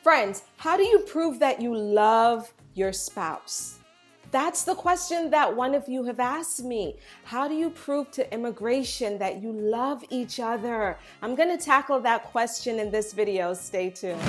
Friends, how do you prove that you love your spouse? That's the question that one of you have asked me. How do you prove to immigration that you love each other? I'm going to tackle that question in this video. Stay tuned.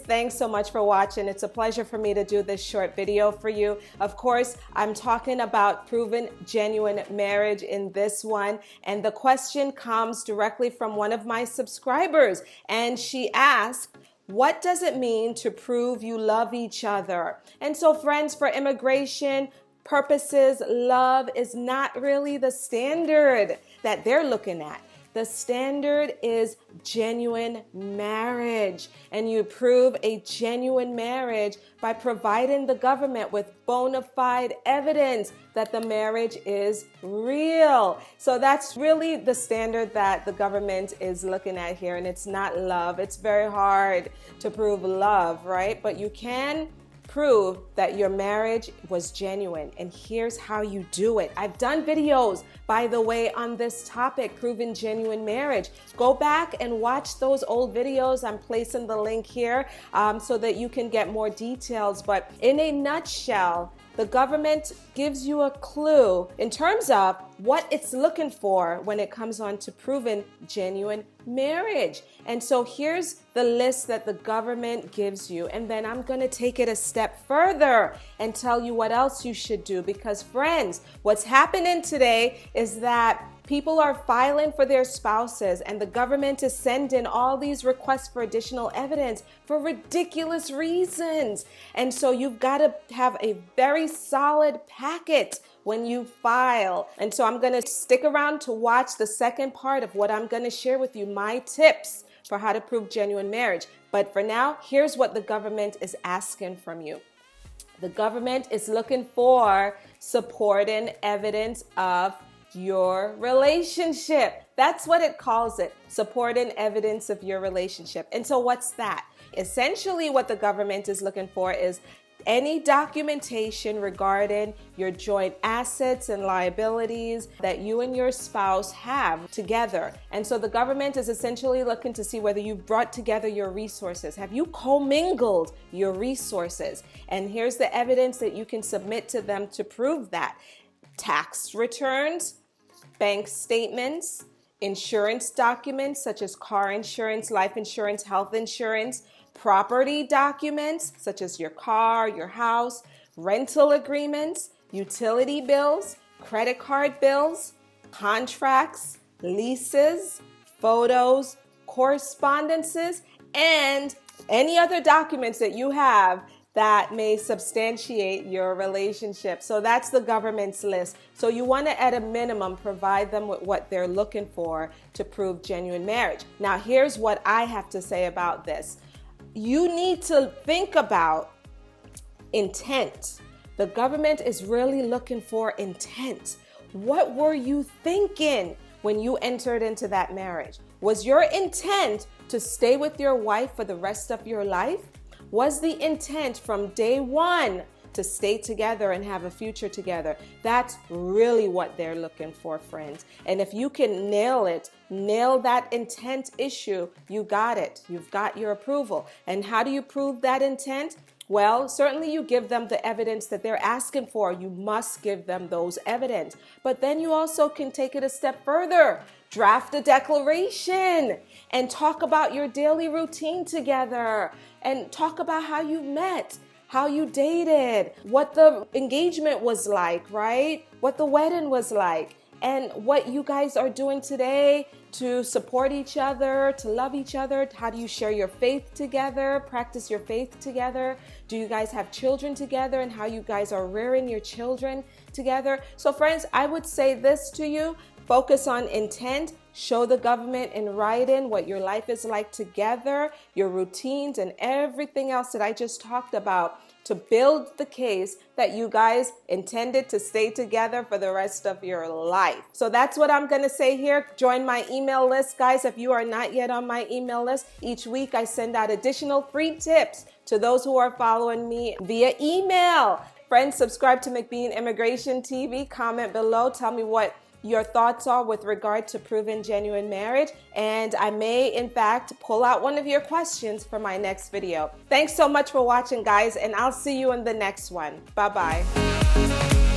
Thanks so much for watching. It's a pleasure for me to do this short video for you. Of course, I'm talking about proven genuine marriage in this one. And the question comes directly from one of my subscribers. And she asked, what does it mean to prove you love each other? And so, friends, for immigration purposes, love is not really the standard that they're looking at. The standard is genuine marriage, and you prove a genuine marriage by providing the government with bona fide evidence that the marriage is real. So that's really the standard that the government is looking at here, and it's not love. It's very hard to prove love, right? But you can prove that your marriage was genuine, and here's how you do it. I've done videos, by the way, on this topic, proving genuine marriage. Go back and watch those old videos. I'm placing the link here so that you can get more details. But in a nutshell, the government gives you a clue in terms of what it's looking for when it comes on to proven genuine marriage. And so here's the list that the government gives you. And then I'm going to take it a step further and tell you what else you should do. Because friends, what's happening today is that people are filing for their spouses, and the government is sending all these requests for additional evidence for ridiculous reasons. And so you've got to have a very solid packet when you file. And so I'm going to stick around to watch the second part of what I'm going to share with you, my tips for how to prove genuine marriage. But for now, here's what the government is asking from you. The government is looking for supporting evidence of your relationship. That's what it calls it, supporting evidence of your relationship. And so what's that? Essentially, what the government is looking for is any documentation regarding your joint assets and liabilities that you and your spouse have together. And so the government is essentially looking to see whether you've brought together your resources. Have you commingled your resources? And here's the evidence that you can submit to them to prove that. Tax returns, bank statements, insurance documents such as car insurance, life insurance, health insurance, property documents such as your car, your house, rental agreements, utility bills, credit card bills, contracts, leases, photos, correspondences, and any other documents that you have that may substantiate your relationship. So that's the government's list. So you want to, at a minimum, provide them with what they're looking for to prove genuine marriage. Now, here's what I have to say about this. You need to think about intent. The government is really looking for intent. What were you thinking when you entered into that marriage? Was your intent to stay with your wife for the rest of your life? Was the intent from day one to stay together and have a future together? That's really what they're looking for, friends. And if you can nail it, nail that intent issue, you got it. You've got your approval. And how do you prove that intent? Well, certainly you give them the evidence that they're asking for. You must give them those evidence. But then you also can take it a step further. Draft a declaration and talk about your daily routine together and talk about how you met, how you dated, what the engagement was like, right? What the wedding was like, and what you guys are doing today to support each other, to love each other. How do you share your faith together, practice your faith together? Do you guys have children together, and how you guys are rearing your children together? So friends, I would say this to you. Focus on intent. Show the government in writing what your life is like together, your routines, and everything else that I just talked about to build the case that you guys intended to stay together for the rest of your life. So that's what I'm going to say here. Join my email list, guys. If you are not yet on my email list, each week I send out additional free tips to those who are following me via email. Friends, subscribe to McBean Immigration TV. Comment below. Tell me what your thoughts are with regard to proven genuine marriage, and I may in fact pull out one of your questions for my next video. Thanks so much for watching, guys, and I'll see you in the next one. Bye-bye.